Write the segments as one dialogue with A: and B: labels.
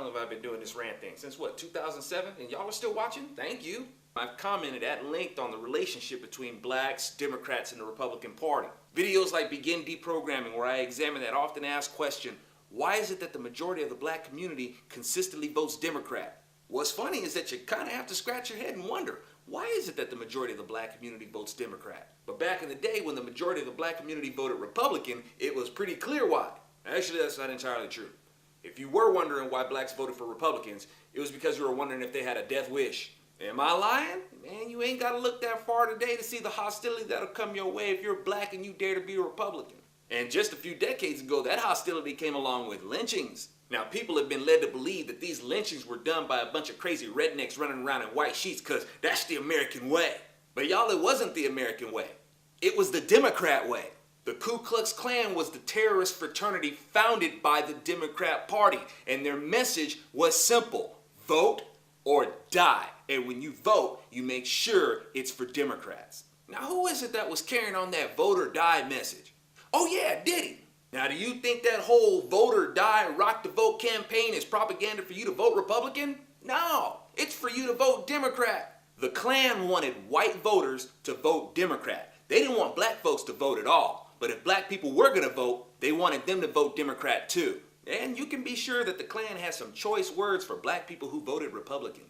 A: long have I been doing this rant thing? Since what, 2007? And y'all are still watching? Thank you. I've commented at length on the relationship between blacks, Democrats, and the Republican Party. Videos like Begin Deprogramming, where I examine that often asked question, why is it that the majority of the black community consistently votes Democrat? What's funny is that you kind of have to scratch your head and wonder, why is it that the majority of the black community votes Democrat? But back in the day when the majority of the black community voted Republican, it was pretty clear why. Actually, that's not entirely true. If you were wondering why blacks voted for Republicans, it was because you were wondering if they had a death wish. Am I lying? Man, you ain't got to look that far today to see the hostility that'll come your way if you're black and you dare to be a Republican. And just a few decades ago, that hostility came along with lynchings. Now, people have been led to believe that these lynchings were done by a bunch of crazy rednecks running around in white sheets because that's the American way. But y'all, it wasn't the American way. It was the Democrat way. The Ku Klux Klan was the terrorist fraternity founded by the Democrat Party, and their message was simple: vote or die. And when you vote, you make sure it's for Democrats. Now, who is it that was carrying on that vote or die message? Oh yeah, Diddy. Now, do you think that whole vote or die, rock the vote campaign is propaganda for you to vote Republican? No, it's for you to vote Democrat. The Klan wanted white voters to vote Democrat. They didn't want black folks to vote at all. But if black people were going to vote, they wanted them to vote Democrat too. And you can be sure that the Klan has some choice words for black people who voted Republican.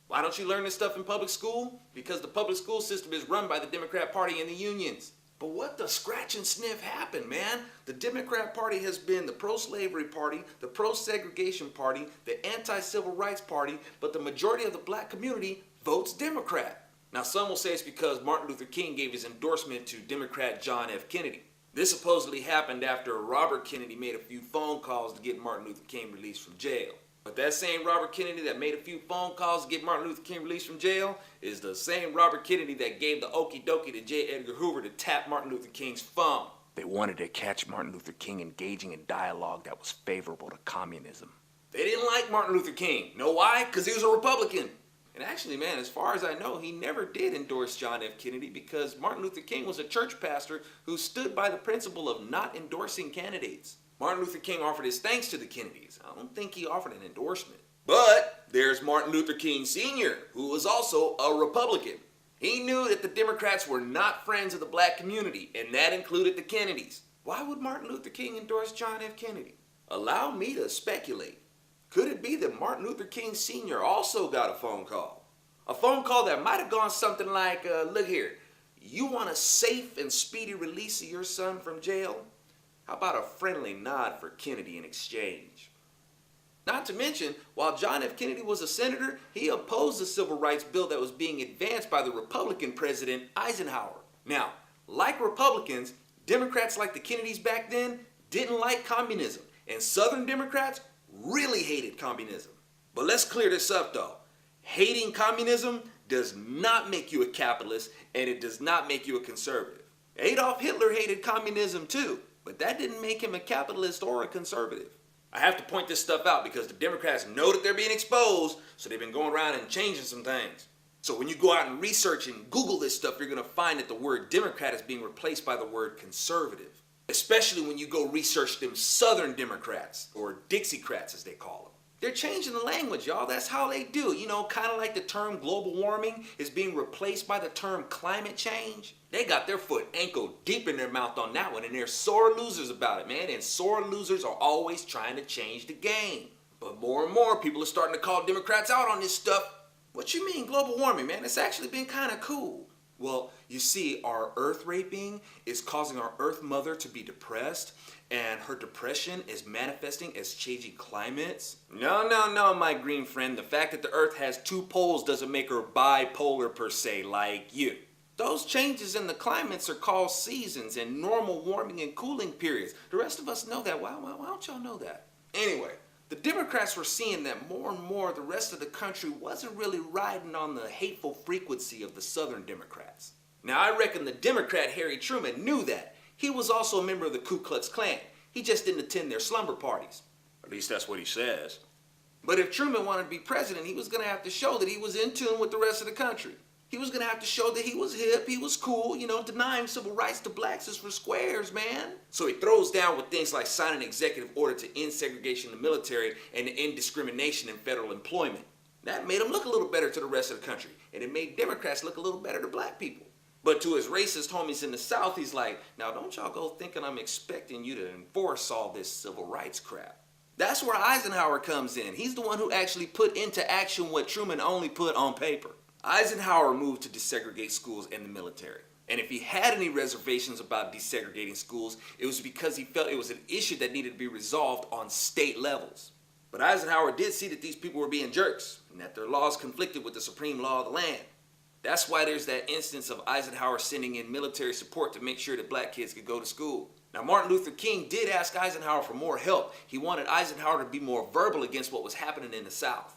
A: Why don't you learn this stuff in public school? Because the public school system is run by the Democrat Party and the unions. But what the scratch and sniff happened, man? The Democrat Party has been the pro-slavery party, the pro-segregation party, the anti-civil rights party, but the majority of the black community votes Democrat. Now, some will say it's because Martin Luther King gave his endorsement to Democrat John F. Kennedy. This supposedly happened after Robert Kennedy made a few phone calls to get Martin Luther King released from jail. But that same Robert Kennedy that made a few phone calls to get Martin Luther King released from jail is the same Robert Kennedy that gave the okie dokie to J. Edgar Hoover to tap Martin Luther King's phone. They wanted to catch Martin Luther King engaging in dialogue that was favorable to communism. They didn't like Martin Luther King. Know why? Because he was a Republican. And actually, man, as far as I know, he never did endorse John F. Kennedy because Martin Luther King was a church pastor who stood by the principle of not endorsing candidates. Martin Luther King offered his thanks to the Kennedys. I don't think he offered an endorsement. But there's Martin Luther King Sr., who was also a Republican. He knew that the Democrats were not friends of the black community, and that included the Kennedys. Why would Martin Luther King endorse John F. Kennedy? Allow me to speculate. Could it be that Martin Luther King Sr. also got a phone call? A phone call that might have gone something like, look here, you want a safe and speedy release of your son from jail? How about a friendly nod for Kennedy in exchange? Not to mention, while John F. Kennedy was a senator, he opposed the civil rights bill that was being advanced by the Republican President Eisenhower. Now, like Republicans, Democrats like the Kennedys back then didn't like communism, and Southern Democrats really hated communism. But let's clear this up though. Hating communism does not make you a capitalist, and it does not make you a conservative. Adolf Hitler hated communism too, but that didn't make him a capitalist or a conservative. I have to point this stuff out because the Democrats know that they're being exposed, so they've been going around and changing some things. So when you go out and research and Google this stuff, you're going to find that the word Democrat is being replaced by the word conservative. Especially when you go research them Southern Democrats, or Dixiecrats as they call them. They're changing the language, y'all. That's how they do. You know, kind of like the term global warming is being replaced by the term climate change. They got their foot ankle deep in their mouth on that one, and they're sore losers about it, man. And sore losers are always trying to change the game. But more and more people are starting to call Democrats out on this stuff. What you mean global warming, man? It's actually been kind of cool. Well, you see, our earth raping is causing our earth mother to be depressed, and her depression is manifesting as changing climates. No, my green friend. The fact that the earth has two poles doesn't make her bipolar per se, like you. Those changes in the climates are called seasons and normal warming and cooling periods. The rest of us know that. Why don't y'all know that? Anyway, the Democrats were seeing that more and more the rest of the country wasn't really riding on the hateful frequency of the Southern Democrats. Now, I reckon the Democrat Harry Truman knew that. He was also a member of the Ku Klux Klan. He just didn't attend their slumber parties. At least that's what he says. But if Truman wanted to be president, he was going to have to show that he was in tune with the rest of the country. He was going to have to show that he was hip, he was cool, denying civil rights to blacks is for squares, man. So he throws down with things like signing an executive order to end segregation in the military and to end discrimination in federal employment. That made him look a little better to the rest of the country, and it made Democrats look a little better to black people. But to his racist homies in the South, he's like, now don't y'all go thinking I'm expecting you to enforce all this civil rights crap. That's where Eisenhower comes in. He's the one who actually put into action what Truman only put on paper. Eisenhower moved to desegregate schools and the military. And if he had any reservations about desegregating schools, it was because he felt it was an issue that needed to be resolved on state levels. But Eisenhower did see that these people were being jerks and that their laws conflicted with the supreme law of the land. That's why there's that instance of Eisenhower sending in military support to make sure that black kids could go to school. Now, Martin Luther King did ask Eisenhower for more help. He wanted Eisenhower to be more verbal against what was happening in the South.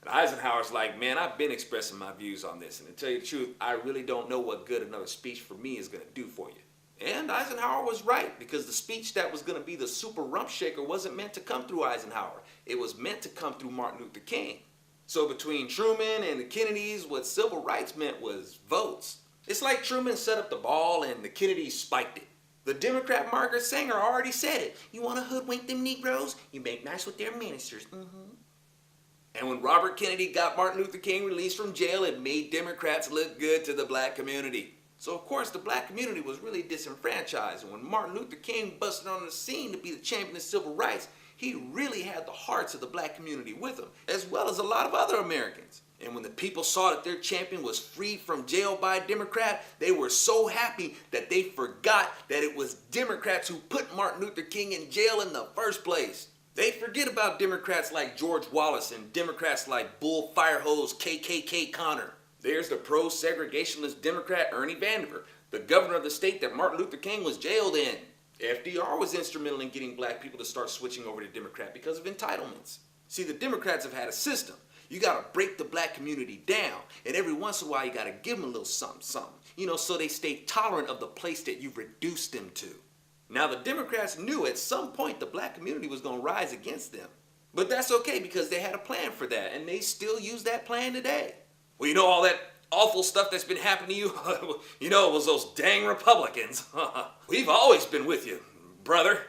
A: And Eisenhower's like, man, I've been expressing my views on this, and to tell you the truth, I really don't know what good another speech for me is going to do for you. And Eisenhower was right, because the speech that was going to be the super rump shaker wasn't meant to come through Eisenhower. It was meant to come through Martin Luther King. So between Truman and the Kennedys, what civil rights meant was votes. It's like Truman set up the ball and the Kennedys spiked it. The Democrat Margaret Sanger already said it. You want to hoodwink them Negroes? You make nice with their ministers. And when Robert Kennedy got Martin Luther King released from jail, it made Democrats look good to the black community. So of course the black community was really disenfranchised. And when Martin Luther King busted on the scene to be the champion of civil rights, he really had the hearts of the black community with him, as well as a lot of other Americans. And when the people saw that their champion was freed from jail by a Democrat, they were so happy that they forgot that it was Democrats who put Martin Luther King in jail in the first place. They forget about Democrats like George Wallace and Democrats like Bull Firehose KKK Connor. There's the pro-segregationist Democrat Ernie Vandiver, the governor of the state that Martin Luther King was jailed in. FDR was instrumental in getting black people to start switching over to Democrat because of entitlements. See, the Democrats have had a system. You gotta break the black community down, and every once in a while you gotta give them a little something, so they stay tolerant of the place that you've reduced them to. Now, the Democrats knew at some point the black community was going to rise against them. But that's okay, because they had a plan for that, and they still use that plan today. Well, all that awful stuff that's been happening to you? It was those dang Republicans. We've always been with you, brother.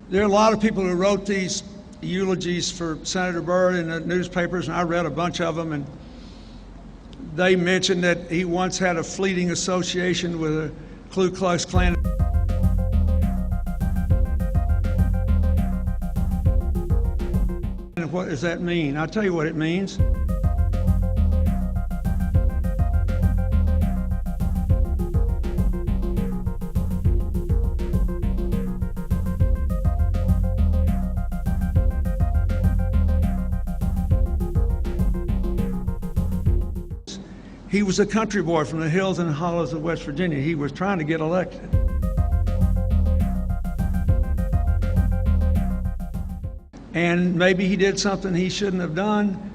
B: There are a lot of people who wrote these eulogies for Senator Byrd in the newspapers, and I read a bunch of them, and they mentioned that he once had a fleeting association with a Ku Klux Klan. And what does that mean? I'll tell you what it means. He was a country boy from the hills and hollows of West Virginia. He was trying to get elected. And maybe he did something he shouldn't have done,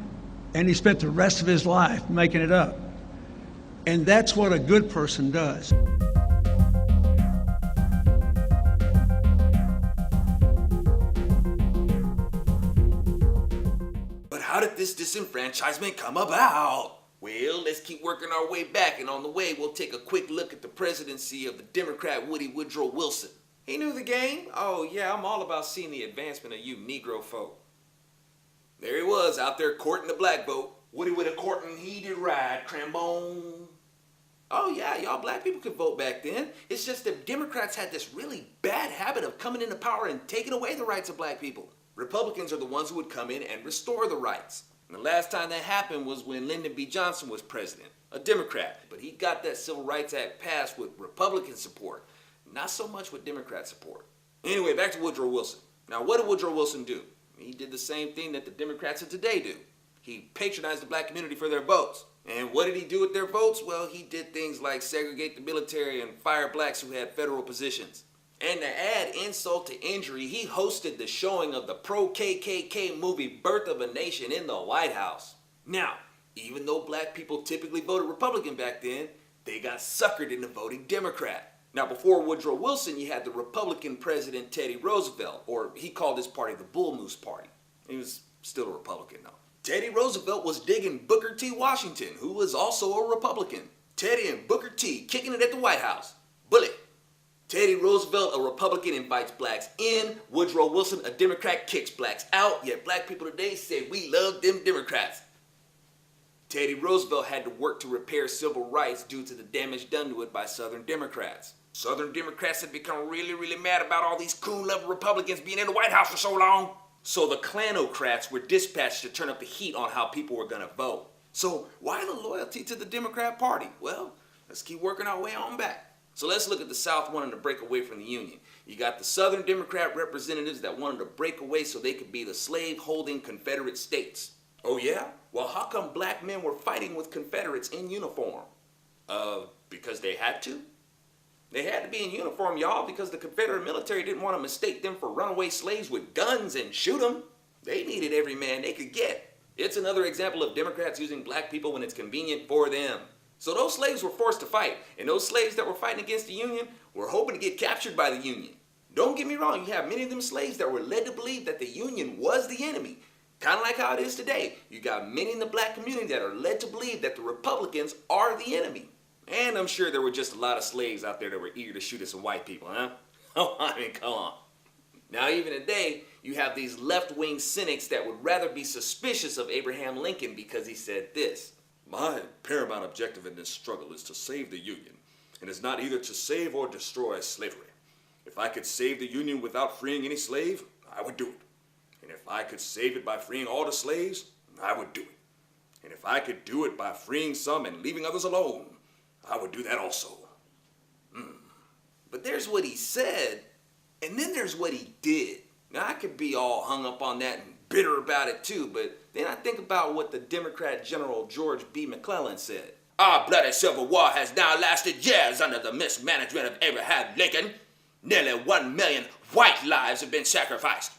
B: and he spent the rest of his life making it up. And that's what a good person does.
A: But how did this disenfranchisement come about? Well, let's keep working our way back, and on the way, we'll take a quick look at the presidency of the Democrat Woody Woodrow Wilson. He knew the game. Oh yeah, I'm all about seeing the advancement of you Negro folk. There he was, out there courting the black vote. Woody with a courting heated ride, Crambone. Oh yeah, y'all black people could vote back then. It's just that Democrats had this really bad habit of coming into power and taking away the rights of black people. Republicans are the ones who would come in and restore the rights. And the last time that happened was when Lyndon B. Johnson was president, a Democrat. But he got that Civil Rights Act passed with Republican support, not so much with Democrat support. Anyway, back to Woodrow Wilson. Now, what did Woodrow Wilson do? He did the same thing that the Democrats of today do. He patronized the black community for their votes. And what did he do with their votes? Well, he did things like segregate the military and fire blacks who had federal positions. And to add insult to injury, he hosted the showing of the pro-KKK movie Birth of a Nation in the White House. Now, even though black people typically voted Republican back then, they got suckered into voting Democrat. Now, before Woodrow Wilson, you had the Republican president Teddy Roosevelt, or he called his party the Bull Moose Party. He was Still a Republican though. Teddy Roosevelt was digging Booker T. Washington, who was also a Republican. Teddy and Booker T kicking it at the White House. Bullet. Teddy Roosevelt, a Republican, invites blacks in. Woodrow Wilson, a Democrat, kicks blacks out. Yet black people today say we love them Democrats. Teddy Roosevelt had to work to repair civil rights due to the damage done to it by Southern Democrats. Southern Democrats had become really mad about all these coon-loving Republicans being in the White House for so long. So the Klanocrats were dispatched to turn up the heat on how people were gonna vote. So why the loyalty to the Democrat Party? Well, let's keep working our way on back. So let's look at the South wanting to break away from the Union. You got the Southern Democrat representatives that wanted to break away so they could be the slave-holding Confederate states. Oh yeah? Well, how come black men were fighting with Confederates in uniform? Because they had to? They had to be in uniform, y'all, because the Confederate military didn't want to mistake them for runaway slaves with guns and shoot them. They needed every man they could get. It's another example of Democrats using black people when it's convenient for them. So those slaves were forced to fight, and those slaves that were fighting against the Union were hoping to get captured by the Union. Don't get me wrong, you have many of them slaves that were led to believe that the Union was the enemy. Kind of like how it is today. You got many in the black community that are led to believe that the Republicans are the enemy. And I'm sure there were just a lot of slaves out there that were eager to shoot at some white people, huh? Oh, I mean, come on. Now, even today, you have these left-wing cynics that would rather be suspicious of Abraham Lincoln because he said this. My paramount objective in this struggle is to save the Union, and is not either to save or destroy slavery. If I could save the Union without freeing any slave, I would do it. And if I could save it by freeing all the slaves, I would do it. And if I could do it by freeing some and leaving others alone, I would do that also. But there's what he said, and then there's what he did. Now, I could be all hung up on that and bitter about it too, but then I think about what the Democrat General George B. McClellan said. Our bloody Civil War has now lasted years under the mismanagement of Abraham Lincoln. Nearly 1 million white lives have been sacrificed.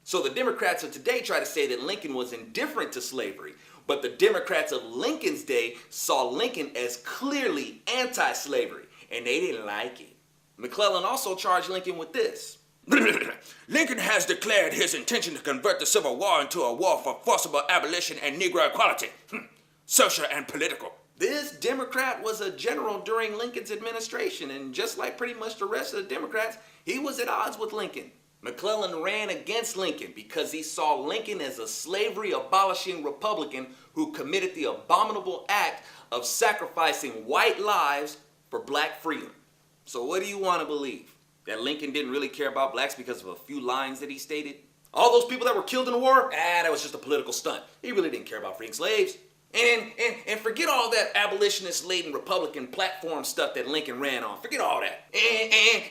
A: So the Democrats of today try to say that Lincoln was indifferent to slavery, but the Democrats of Lincoln's day saw Lincoln as clearly anti-slavery, and they didn't like it. McClellan also charged Lincoln with this. Lincoln has declared his intention to convert the Civil War into a war for forcible abolition and Negro equality, social and political. This Democrat was a general during Lincoln's administration, and just like pretty much the rest of the Democrats, he was at odds with Lincoln. McClellan ran against Lincoln because he saw Lincoln as a slavery-abolishing Republican who committed the abominable act of sacrificing white lives for black freedom. So what do you want to believe? That Lincoln didn't really care about blacks because of a few lines that he stated? All those people that were killed in the war? That was just a political stunt. He really didn't care about freeing slaves. And forget all that abolitionist-laden Republican platform stuff that Lincoln ran on. Forget all that.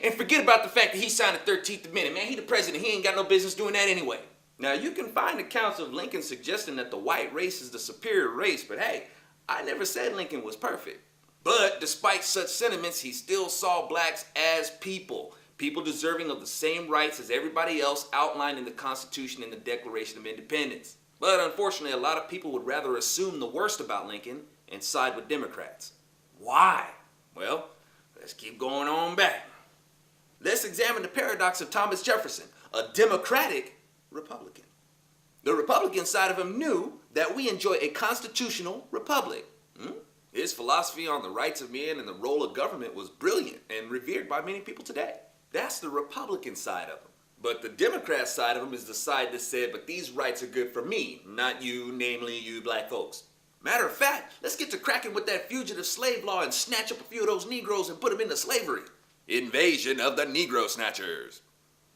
A: And forget about the fact that he signed the 13th Amendment. Man, he the president. He ain't got no business doing that anyway. Now, you can find accounts of Lincoln suggesting that the white race is the superior race, but hey, I never said Lincoln was perfect. But despite such sentiments, he still saw blacks as people. People deserving of the same rights as everybody else outlined in the Constitution and the Declaration of Independence. But unfortunately, a lot of people would rather assume the worst about Lincoln and side with Democrats. Why? Well, let's keep going on back. Let's examine the paradox of Thomas Jefferson, a Democratic Republican. The Republican side of him knew that we enjoy a constitutional republic. His philosophy on the rights of men and the role of government was brilliant and revered by many people today. That's the Republican side of him. But the Democrat side of him is the side that said, but these rights are good for me, not you, namely you black folks. Matter of fact, let's get to cracking with that fugitive slave law and snatch up a few of those Negroes and put them into slavery. Invasion of the Negro Snatchers.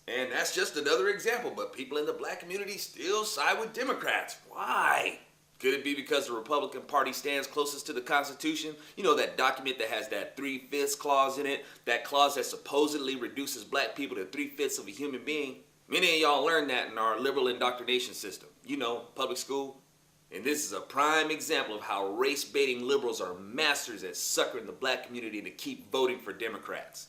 A: And that's just another example, but people in the black community still side with Democrats. Why? Could it be because the Republican Party stands closest to the Constitution? You know, that document that has that 3/5 clause in it? That clause that supposedly reduces black people to 3/5 of a human being? Many of y'all learned that in our liberal indoctrination system. You know, public school. And this is a prime example of how race-baiting liberals are masters at suckering the black community to keep voting for Democrats.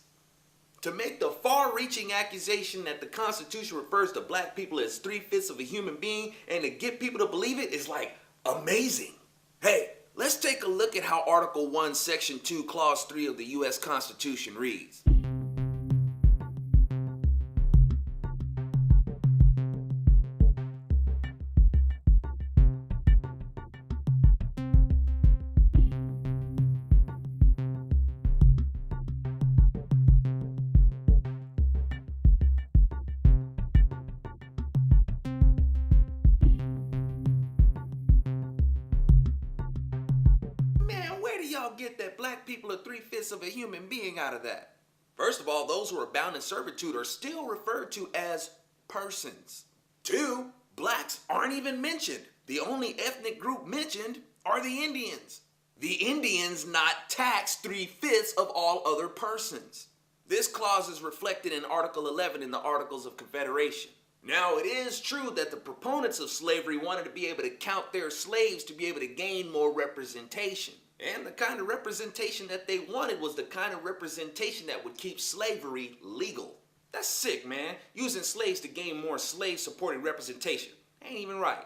A: To make the far-reaching accusation that the Constitution refers to black people as 3/5 of a human being and to get people to believe it is like amazing. Hey, let's take a look at how Article 1, Section 2, Clause 3 of the U.S. Constitution reads. get that black people are 3/5 of a human being out of that? First of all, those who are bound in servitude are still referred to as persons. 2, blacks aren't even mentioned. The only ethnic group mentioned are the Indians. The Indians not taxed 3/5 of all other persons. This clause is reflected in Article 11 in the Articles of Confederation. Now, it is true that the proponents of slavery wanted to be able to count their slaves to be able to gain more representation. And the kind of representation that they wanted was the kind of representation that would keep slavery legal. That's sick, man. Using slaves to gain more slave-supported representation. Ain't even right.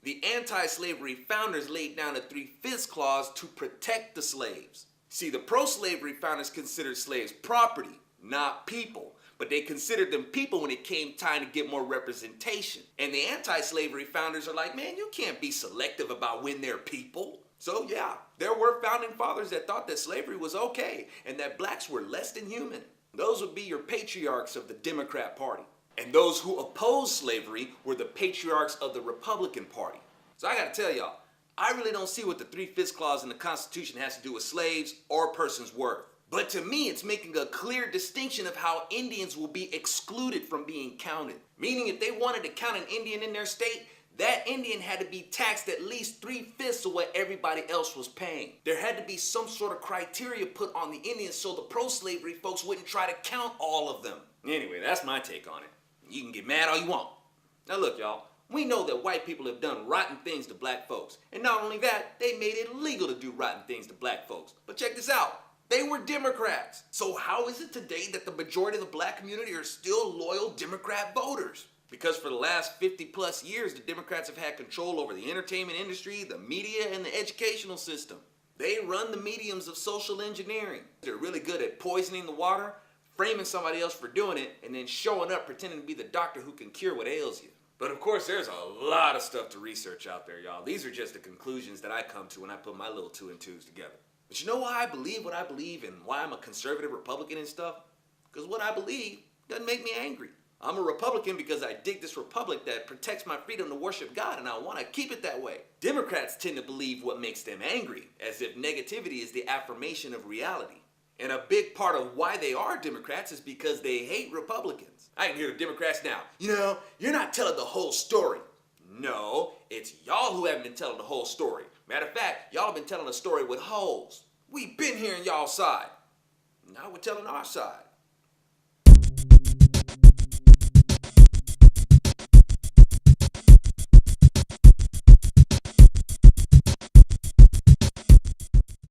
A: The anti-slavery founders laid down a 3/5 clause to protect the slaves. See, the pro-slavery founders considered slaves property, not people. But they considered them people when it came time to get more representation. And the anti-slavery founders are like, man, you can't be selective about when they're people. So yeah, there were founding fathers that thought that slavery was okay and that blacks were less than human. Those would be your patriarchs of the Democrat Party. And those who opposed slavery were the patriarchs of the Republican Party. So I gotta tell y'all, I really don't see what the 3/5 clause in the Constitution has to do with slaves or persons' worth. But to me, it's making a clear distinction of how Indians will be excluded from being counted. Meaning if they wanted to count an Indian in their state, that Indian had to be taxed at least 3/5 of what everybody else was paying. There had to be some sort of criteria put on the Indians so the pro-slavery folks wouldn't try to count all of them. Anyway, that's my take on it. You can get mad all you want. Now look, y'all, we know that white people have done rotten things to black folks. And not only that, they made it illegal to do rotten things to black folks. But check this out. They were Democrats. So how is it today that the majority of the black community are still loyal Democrat voters? Because for the last 50 plus years, the Democrats have had control over the entertainment industry, the media, and the educational system. They run the mediums of social engineering. They're really good at poisoning the water, framing somebody else for doing it, and then showing up pretending to be the doctor who can cure what ails you. But of course, there's a lot of stuff to research out there, y'all. These are just the conclusions that I come to when I put my little 2 and 2s together. But you know why I believe what I believe and why I'm a conservative Republican and stuff? Because what I believe doesn't make me angry. I'm a Republican because I dig this republic that protects my freedom to worship God, and I want to keep it that way. Democrats tend to believe what makes them angry, as if negativity is the affirmation of reality. And a big part of why they are Democrats is because they hate Republicans. I can hear the Democrats now, you're not telling the whole story. No, it's y'all who haven't been telling the whole story. Matter of fact, y'all have been telling a story with holes. We've been hearing y'all's side. Now we're telling our side.